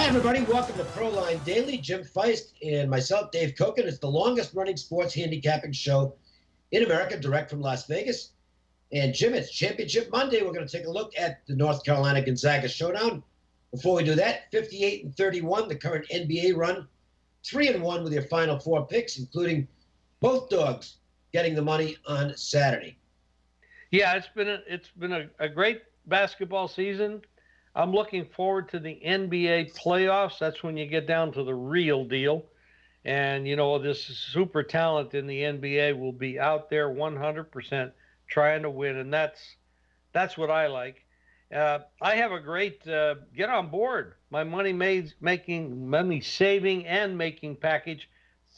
Hi, everybody. Welcome to Proline Daily. Jim Feist and myself, Dave Cokin. It's the longest-running sports handicapping show in America, direct from Las Vegas. And, Jim, it's Championship Monday. We're going to take a look at the North Carolina Gonzaga showdown. Before we do that, 58-31, the current NBA run. 3-1 with your final four picks, including both dogs getting the money on Saturday. Yeah, it's been a great basketball season. I'm looking forward to the NBA playoffs. That's when you get down to the real deal. And, you know, this super talent in the NBA will be out there 100% trying to win. And that's what I like. I have a great get on board. My money saving and making package.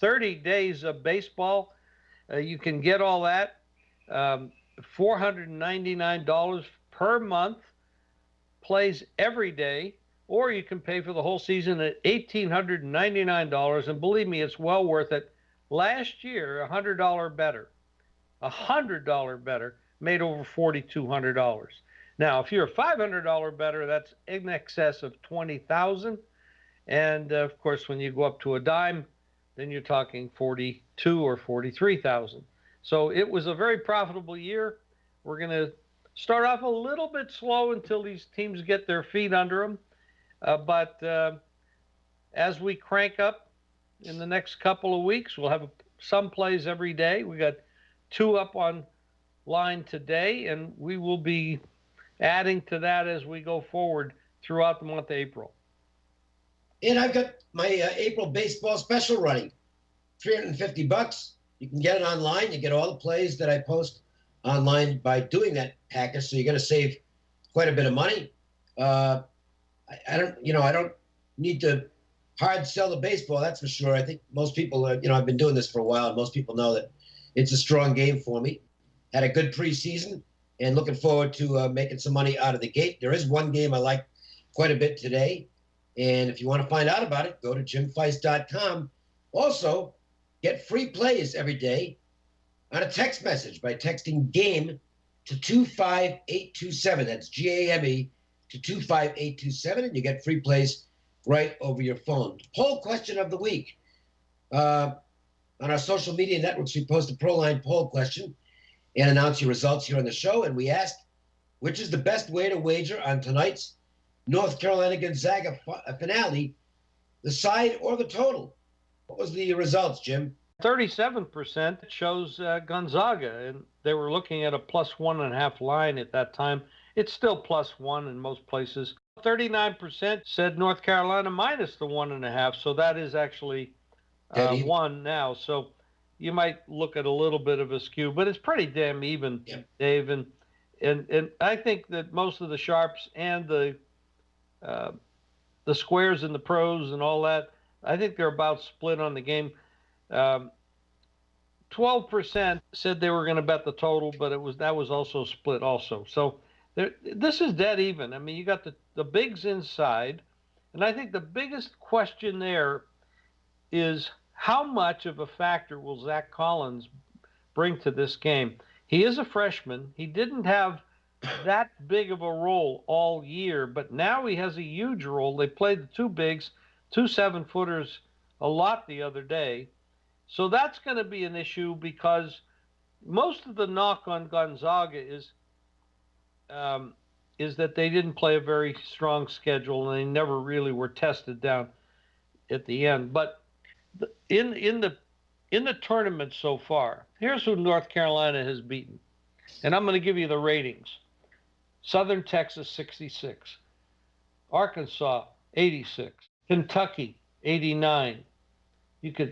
30 days of baseball. You can get all that. $499 per month. Plays every day, or you can pay for the whole season at $1,899, and believe me, it's well worth it. Last year, $100 better made over $4,200. Now, if you're a $500 better, that's in excess of $20,000, and of course, when you go up to a dime, then you're talking $42,000 or $43,000. So it was a very profitable year. We're going to start off a little bit slow until these teams get their feet under them. But as we crank up in the next couple of weeks, we'll have some plays every day. We got 2 up on line today, and we will be adding to that as we go forward throughout the month of April. And I've got my April baseball special running, $350. You can get it online. You get all the plays that I post online by doing that package, so you're going to save quite a bit of money. I don't need to hard sell the baseball, that's for sure. I think most people I've been doing this for a while, and most people know that it's a strong game for me. Had a good preseason, and looking forward to making some money out of the gate. There is one game I like quite a bit today, and if you want to find out about it, go to jimfeist.com. Also, get free plays every day on a text message by texting GAME to 25827. That's GAME to 25827, and you get free plays right over your phone. Poll question of the week. On our social media networks, we post a Proline poll question and announce your results here on the show. And we asked, which is the best way to wager on tonight's North Carolina Gonzaga finale, the side or the total? What was the results, Jim? 37% shows Gonzaga, and they were looking at a +1.5 line at that time. It's still +1 in most places. 39% said North Carolina minus the 1.5, so that is actually 1 now. So you might look at a little bit of a skew, but it's pretty damn even, yep. Dave. And I think that most of the sharps and the squares and the pros and all that, I think they're about split on the game. 12% said they were going to bet the total, but that was also split also. So this is dead even. I mean, you got the bigs inside, and I think the biggest question there is how much of a factor will Zach Collins bring to this game? He is a freshman. He didn't have that big of a role all year, but now he has a huge role. They played the 2 bigs, 2 7-footers a lot the other day. So that's going to be an issue because most of the knock on Gonzaga is that they didn't play a very strong schedule and they never really were tested down at the end. But in the tournament so far, here's who North Carolina has beaten, and I'm going to give you the ratings. Southern Texas 66, Arkansas 86, Kentucky 89.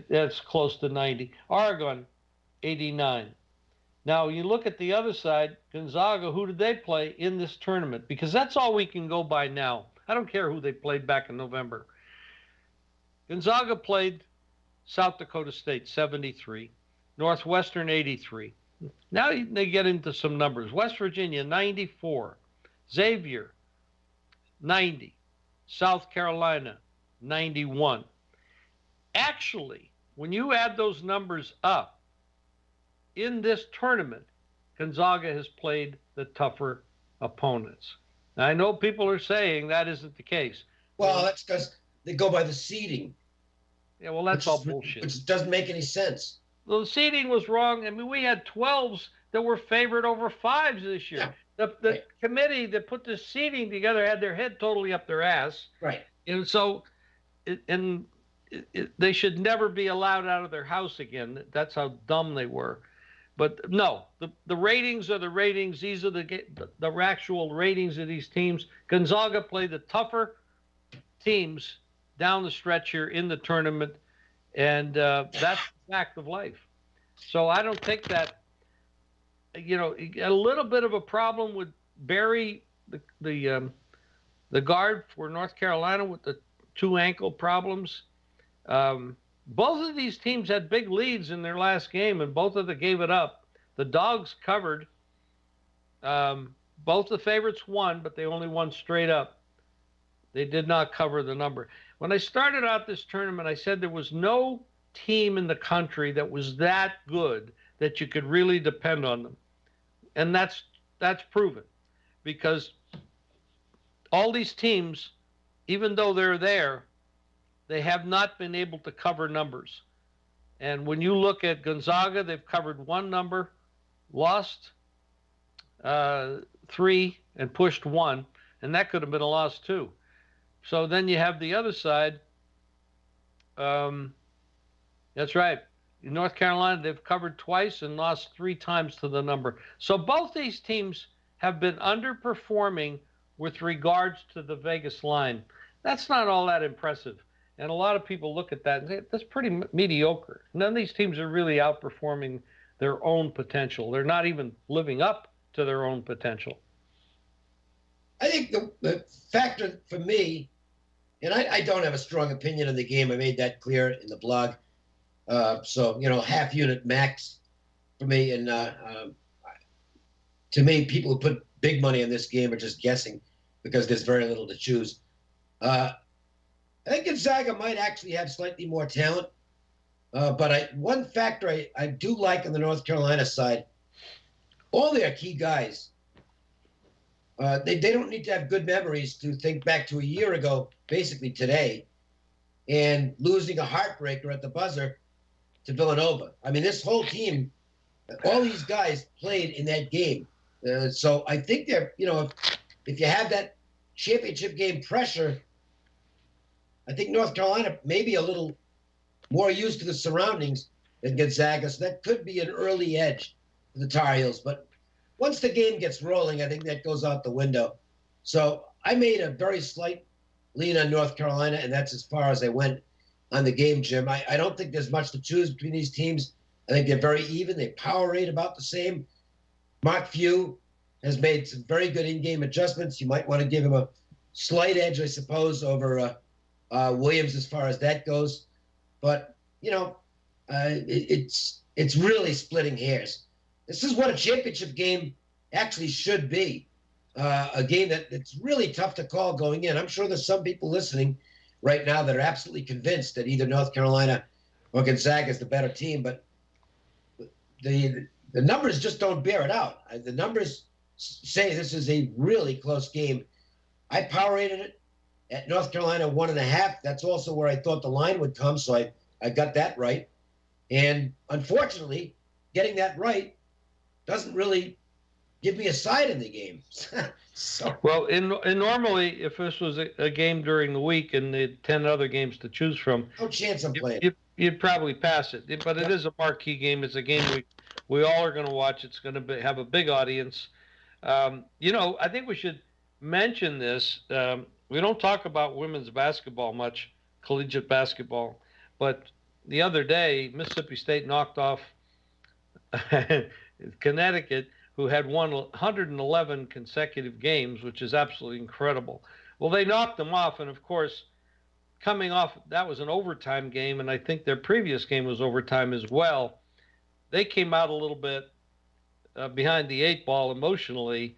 That's close to 90. Oregon, 89. Now, you look at the other side, Gonzaga, who did they play in this tournament? Because that's all we can go by now. I don't care who they played back in November. Gonzaga played South Dakota State, 73. Northwestern, 83. Now they get into some numbers. West Virginia, 94. Xavier, 90. South Carolina, 91. Actually, when you add those numbers up, in this tournament, Gonzaga has played the tougher opponents. Now, I know people are saying that isn't the case. Well, that's because they go by the seeding. Yeah, well, that's all bullshit. Which doesn't make any sense. The seeding was wrong. I mean, we had 12s that were favored over 5s this year. Yeah. The committee that put the seeding together had their head totally up their ass. Right. And so, they should never be allowed out of their house again. That's how dumb they were. But no, the ratings are the ratings. These are the actual ratings of these teams. Gonzaga played the tougher teams down the stretch here in the tournament, and that's the fact of life. So I don't think that, a little bit of a problem with Barry, the guard for North Carolina, with the 2 ankle problems. Both of these teams had big leads in their last game, and both of them gave it up. The Dogs covered. Both the favorites won, but they only won straight up. They did not cover the number. When I started out this tournament, I said there was no team in the country that was that good that you could really depend on them. And that's proven, because all these teams, even though they're there, they have not been able to cover numbers. And when you look at Gonzaga, they've covered 1 number, lost 3, and pushed 1, and that could have been a loss too. So then you have the other side. That's right. In North Carolina, they've covered twice and lost 3 times to the number. So both these teams have been underperforming with regards to the Vegas line. That's not all that impressive. And a lot of people look at that and say, that's pretty mediocre. None of these teams are really outperforming their own potential. They're not even living up to their own potential. I think the factor for me, and I don't have a strong opinion on the game. I made that clear in the blog. So, half unit max for me. And to me, people who put big money on this game are just guessing, because there's very little to choose. I think Gonzaga might actually have slightly more talent. But one factor I do like on the North Carolina side, all their key guys, they don't need to have good memories to think back to a year ago, basically today, and losing a heartbreaker at the buzzer to Villanova. I mean, this whole team, all these guys played in that game. So I think they're, if you have that championship game pressure, I think North Carolina may be a little more used to the surroundings than Gonzaga, so that could be an early edge for the Tar Heels. But once the game gets rolling, I think that goes out the window. So I made a very slight lean on North Carolina, and that's as far as I went on the game, Jim. I don't think there's much to choose between these teams. I think they're very even. They power rate about the same. Mark Few has made some very good in-game adjustments. You might want to give him a slight edge, I suppose, over Williams as far as that goes. But, it's really splitting hairs. This is what a championship game actually should be, a game that's really tough to call going in. I'm sure there's some people listening right now that are absolutely convinced that either North Carolina or Gonzaga is the better team, but the numbers just don't bear it out. The numbers say this is a really close game. I power rated it at North Carolina 1.5. That's also where I thought the line would come, so I got that right. And unfortunately, getting that right doesn't really give me a side in the game. Well, normally, if this was a game during the week and they had 10 other games to choose from, no chance I'm playing. You'd probably pass it. But it is a marquee game. It's a game we all are going to watch. It's going to have a big audience. I think we should mention this. We don't talk about women's basketball much, collegiate basketball, but the other day, Mississippi State knocked off Connecticut, who had won 111 consecutive games, which is absolutely incredible. Well, they knocked them off, and of course, coming off, that was an overtime game, and I think their previous game was overtime as well. They came out a little bit behind the 8 ball emotionally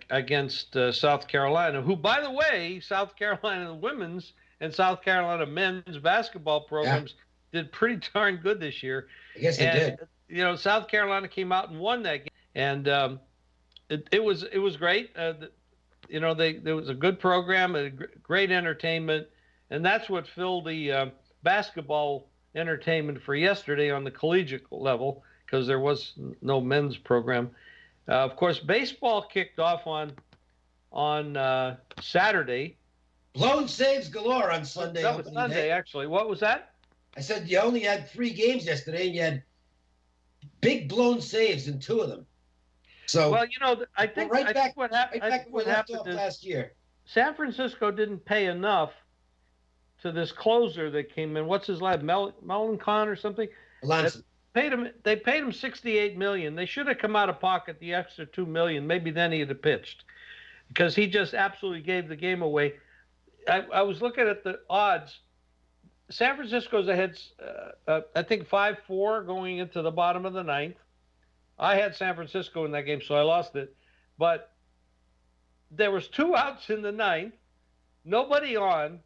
against South Carolina, who, by the way, South Carolina women's and South Carolina men's basketball programs did pretty darn good this year. I guess they did. South Carolina came out and won that game, and it was great. There was a good program, great entertainment, and that's what filled the basketball entertainment for yesterday on the collegiate level because there was no men's program. Of course, baseball kicked off on Saturday. Blown saves galore on Sunday. That was Sunday, actually. What was that? I said you only had 3 games yesterday, and you had big blown saves in 2 of them. So, well, I think what happened is last year. San Francisco didn't pay enough to this closer that came in. What's his last? Melancon or something? They paid him $68 million. They should have come out of pocket the extra $2 million. Maybe then he'd have pitched, because he just absolutely gave the game away. I was looking at the odds. San Francisco's ahead, I think 5-4 going into the bottom of the 9th. I had San Francisco in that game, so I lost it. But there was 2 outs in the 9th, nobody on,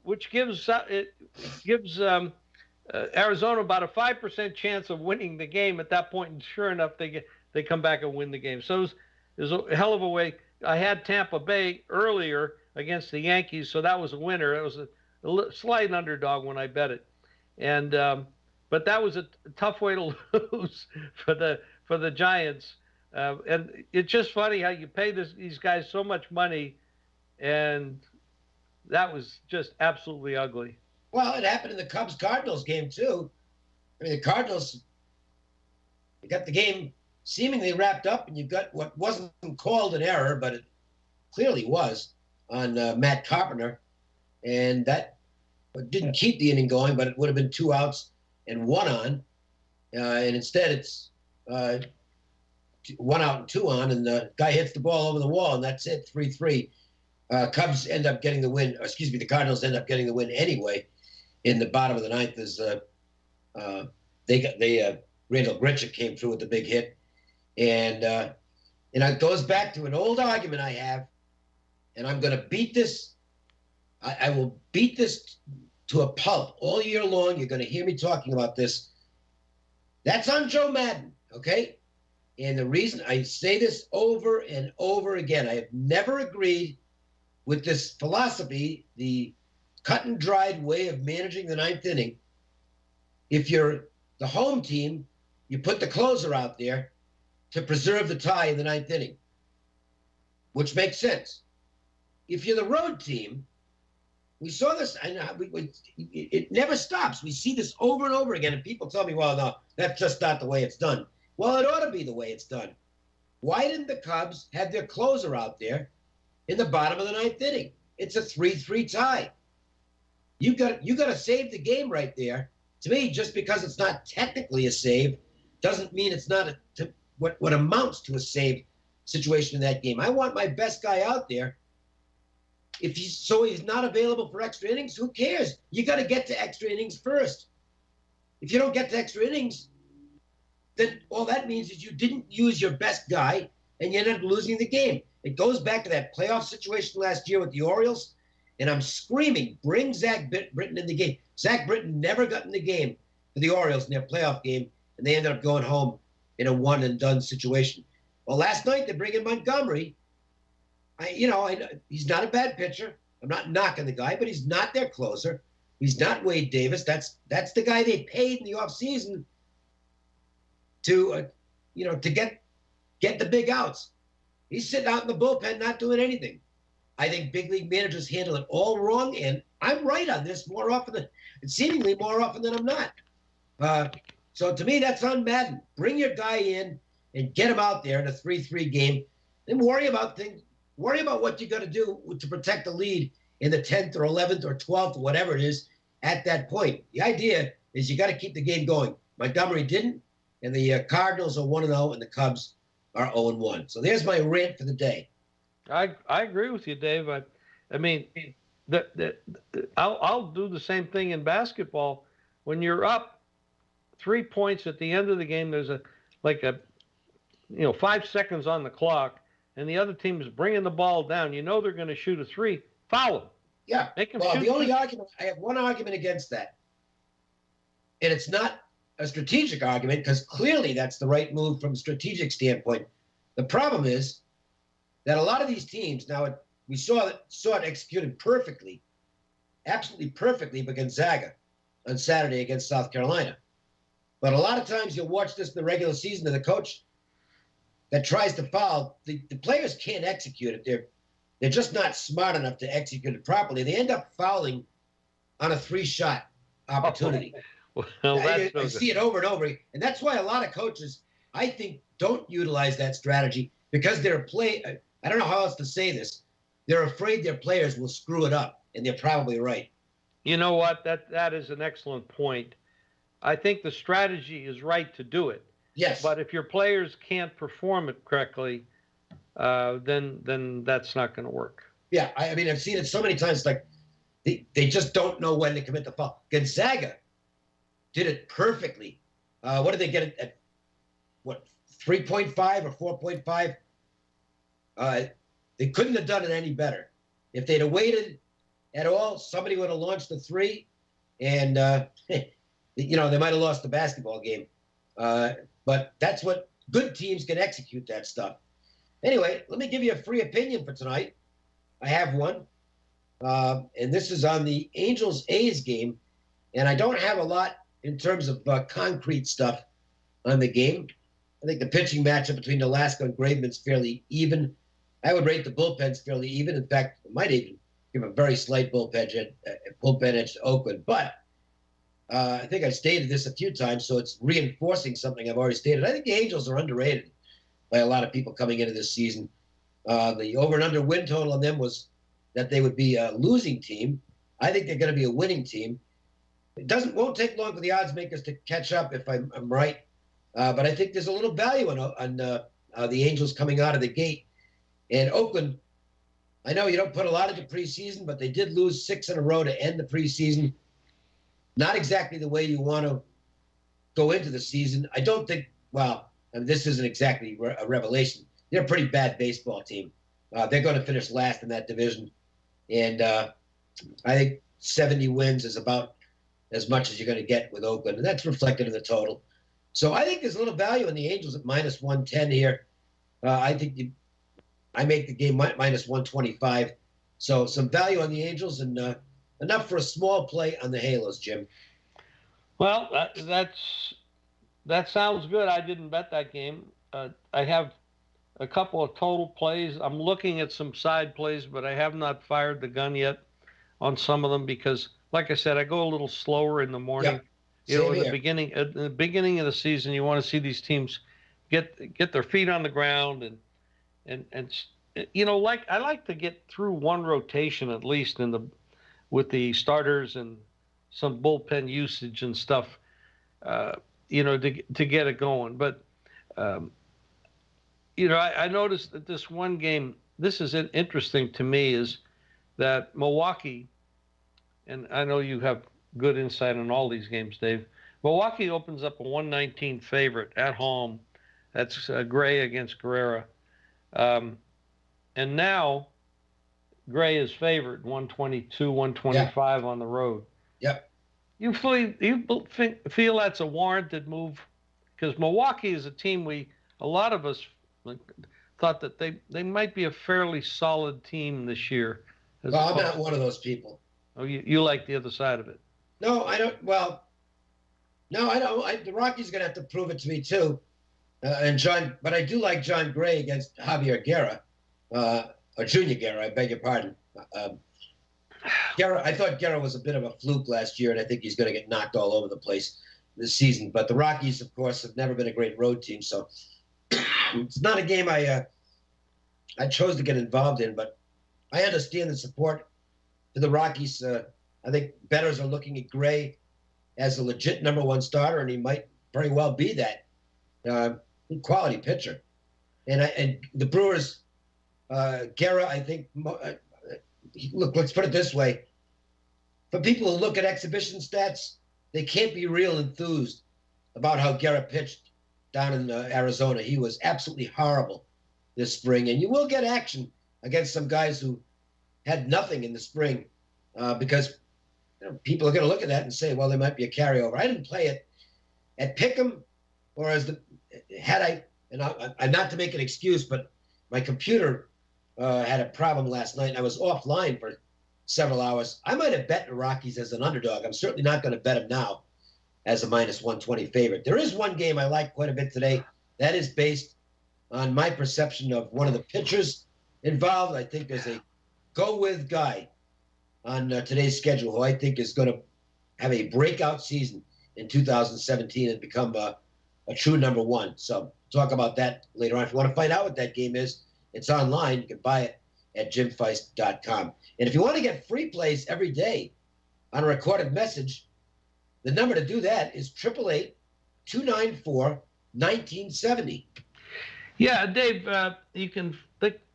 which gives Arizona about a 5% chance of winning the game at that point. And sure enough, they come back and win the game. So it was a hell of a way. I had Tampa Bay earlier against the Yankees, so that was a winner. It was a slight underdog when I bet it, and but that was a tough way to lose for the Giants. And it's just funny how you pay these guys so much money, and that was just absolutely ugly. Well, it happened in the Cubs-Cardinals game too. I mean, the Cardinals, you got the game seemingly wrapped up, and you got what wasn't called an error, but it clearly was, on Matt Carpenter, and that didn't keep the inning going, but it would have been 2 outs and 1 on, and instead it's 1 out and 2 on, and the guy hits the ball over the wall, and that's it, 3-3. Cubs end up getting the win. The Cardinals end up getting the win anyway in the bottom of the 9th as Randall Grichuk came through with the big hit, and it goes back to an old argument I have, and I'm going to beat this. I will beat this to a pulp all year long. You're going to hear me talking about this. That's on Joe Madden, okay? And the reason I say this over and over again, I have never agreed with this philosophy, the cut and dried way of managing the 9th inning. If you're the home team, you put the closer out there to preserve the tie in the 9th inning, which makes sense. If you're the road team, we saw this, and it never stops. We see this over and over again, and people tell me, well, no, that's just not the way it's done. Well, it ought to be the way it's done. Why didn't the Cubs have their closer out there in the bottom of the 9th inning? It's a 3-3 tie. You got to save the game right there. To me, just because it's not technically a save doesn't mean it's not what amounts to a save situation in that game. I want my best guy out there. If he's not available for extra innings, who cares? You got to get to extra innings first. If you don't get to extra innings, then all that means is you didn't use your best guy and you ended up losing the game. It goes back to that playoff situation last year with the Orioles, and I'm screaming, bring Zach Britton in the game. Zach Britton never got in the game for the Orioles in their playoff game, and they ended up going home in a one-and-done situation. Well, last night they bring in Montgomery. He's not a bad pitcher. I'm not knocking the guy, but he's not their closer. He's not Wade Davis. That's the guy they paid in the offseason to get the big outs. He's sitting out in the bullpen not doing anything. I think big league managers handle it all wrong, and I'm right on this seemingly more often than I'm not. So to me, that's on Madden. Bring your guy in and get him out there in a 3-3 game. Then worry about what you got to do to protect the lead in the 10th or 11th or 12th or whatever it is at that point. The idea is you got to keep the game going. Montgomery didn't, and the Cardinals are 1-0, and the Cubs are 0-1. So there's my rant for the day. I agree with you, Dave. I mean, I'll do the same thing in basketball. When you're up 3 points at the end of the game, there's 5 seconds on the clock, and the other team is bringing the ball down. They're going to shoot a 3. Foul them. Yeah. The only argument, I have one argument against that, and it's not a strategic argument because clearly that's the right move from a strategic standpoint. The problem is that a lot of these teams, now we saw it executed perfectly absolutely perfectly by Gonzaga on Saturday against South Carolina. But a lot of times you'll watch this in the regular season, and the coach that tries to foul, the players can't execute it. They're just not smart enough to execute it properly. They end up fouling on a 3-shot opportunity. Well, that's I see it over and over. And that's why a lot of coaches, I think, don't utilize that strategy because I don't know how else to say this. They're afraid their players will screw it up, and they're probably right. You know what? That is an excellent point. I think the strategy is right to do it. Yes. But if your players can't perform it correctly, then that's not going to work. Yeah, I mean, I've seen it so many times. Like they just don't know when to commit the foul. Gonzaga did it perfectly. What did they get at what, 3.5 or 4.5? They couldn't have done it any better. If they'd have waited at all, somebody would have launched a 3, and they might have lost the basketball game. But that's what good teams can execute that stuff. Anyway, let me give you a free opinion for tonight. I have one, and this is on the Angels-A's game, and I don't have a lot in terms of concrete stuff on the game. I think the pitching matchup between Alaska and Graveman's fairly even. I would rate the bullpens fairly even. In fact, I might even give a very slight bullpen edge to Oakland. But I think I've stated this a few times, so it's reinforcing something I've already stated. I think the Angels are underrated by a lot of people coming into this season. The over and under win total on them was that they would be a losing team. I think they're going to be a winning team. It won't take long for the odds makers to catch up if I'm right. But I think there's a little value on the Angels coming out of the gate. And Oakland, I know you don't put a lot into preseason, but they did lose 6 in a row to end the preseason. Not exactly the way you want to go into the season. I don't think, this isn't exactly a revelation. They're a pretty bad baseball team. They're going to finish last in that division. And I think 70 wins is about as much as you're going to get with Oakland. And that's reflected in the total. So I think there's a little value in the Angels at minus 110 here. I think I make the game minus 125. So some value on the Angels and enough for a small play on the Halos, Jim. Well, that sounds good. I didn't bet that game. I have a couple of total plays. I'm looking at some side plays, but I have not fired the gun yet on some of them because, like I said, I go a little slower in the morning. Yep. At the beginning of the season, you want to see these teams get their feet on the ground and I like to get through one rotation at least with the starters and some bullpen usage and stuff, to get it going. But I noticed that this one game, this is interesting to me, is that Milwaukee, and I know you have good insight on all these games, Dave. Milwaukee opens up a 119 favorite at home. That's Gray against Guerrera. And now Gray is favored 122, 125 on the road. Yep. You feel that's a warranted move? Because Milwaukee is a team a lot of us thought that they might be a fairly solid team this year. Well, I'm not one of those people. Oh, you like the other side of it? No, I don't. Well, no, I don't. The Rockies are going to have to prove it to me too. But I do like John Gray against Javier Guerra, or Junior Guerra. I beg your pardon. I thought Guerra was a bit of a fluke last year, and I think he's going to get knocked all over the place this season. But the Rockies, of course, have never been a great road team, so it's not a game I chose to get involved in. But I understand the support to the Rockies. I think bettors are looking at Gray as a legit number 1 starter, and he might very well be that. Quality pitcher. And the Brewers, Guerra, I think, look, let's put it this way. For people who look at exhibition stats, they can't be real enthused about how Guerra pitched down in Arizona. He was absolutely horrible this spring. And you will get action against some guys who had nothing in the spring because people are going to look at that and say, well, there might be a carryover. I didn't play it at Pick'em, or not to make an excuse, but my computer had a problem last night, and I was offline for several hours. I might have bet the Rockies as an underdog. I'm certainly not going to bet them now as a minus 120 favorite. There is one game I like quite a bit today. That is based on my perception of one of the pitchers involved. I think there's a go-with guy on today's schedule who I think is going to have a breakout season in 2017 and become a true number one. So talk about that later on. If you want to find out what that game is, it's online. You can buy it at jimfeist.com. And if you want to get free plays every day on a recorded message, the number to do that is 888-294-1970. Yeah, Dave, you can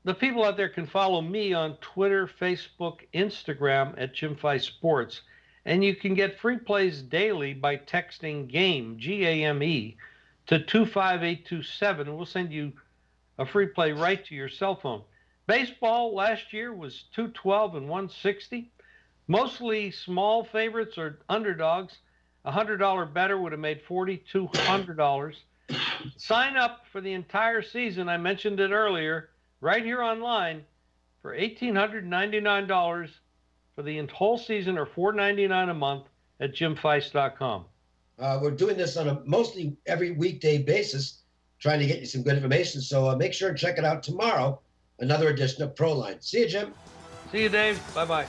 the people out there can follow me on Twitter, Facebook, Instagram at Jim Feist Sports, and you can get free plays daily by texting GAME GAME to 25827. We'll send you a free play right to your cell phone. Baseball last year was 212 and 160, mostly small favorites or underdogs. $100 better would have made $4,200. Sign up for the entire season. I mentioned it earlier, right here online, for $1,899 for the whole season, or $499 a month at jimfeist.com. We're doing this on a mostly every weekday basis, trying to get you some good information. So make sure and check it out tomorrow. Another edition of Proline. See you, Jim. See you, Dave. Bye-bye.